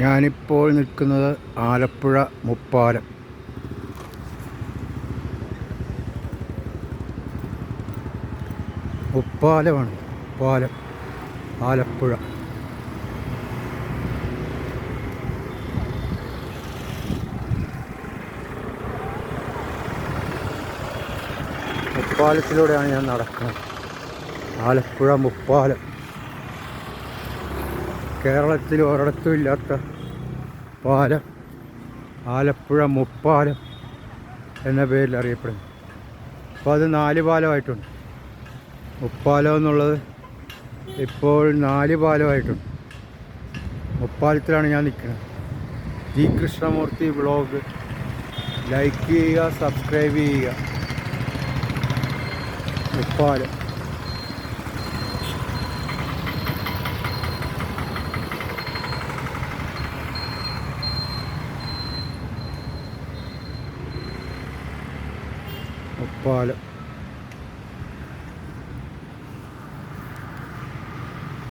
ഞാനിപ്പോൾ നിൽക്കുന്നത് ആലപ്പുഴ മുപ്പാലം. മുപ്പാലമാണ്, മുപ്പാലം, ആലപ്പുഴ. മുപ്പാലത്തിലൂടെയാണ് ഞാൻ നടക്കുന്നത്. ആലപ്പുഴ മുപ്പാലം കേരളത്തിൽ ഒരിടത്തും ഇല്ലാത്ത പാലം ആലപ്പുഴ മുപ്പാലം എന്ന പേരിൽ അറിയപ്പെടുന്നു. അപ്പോൾ അത് 4 പാലമായിട്ടുണ്ട്. മുപ്പാലം എന്നുള്ളത് ഇപ്പോൾ 4 പാലമായിട്ടുണ്ട്. മുപ്പാലത്തിലാണ് ഞാൻ നിൽക്കുന്നത്. ജി കൃഷ്ണമൂർത്തി വ്ളോഗ് ലൈക്ക് ചെയ്യുക, സബ്സ്ക്രൈബ് ചെയ്യുക. മുപ്പാലം മുപ്പാലം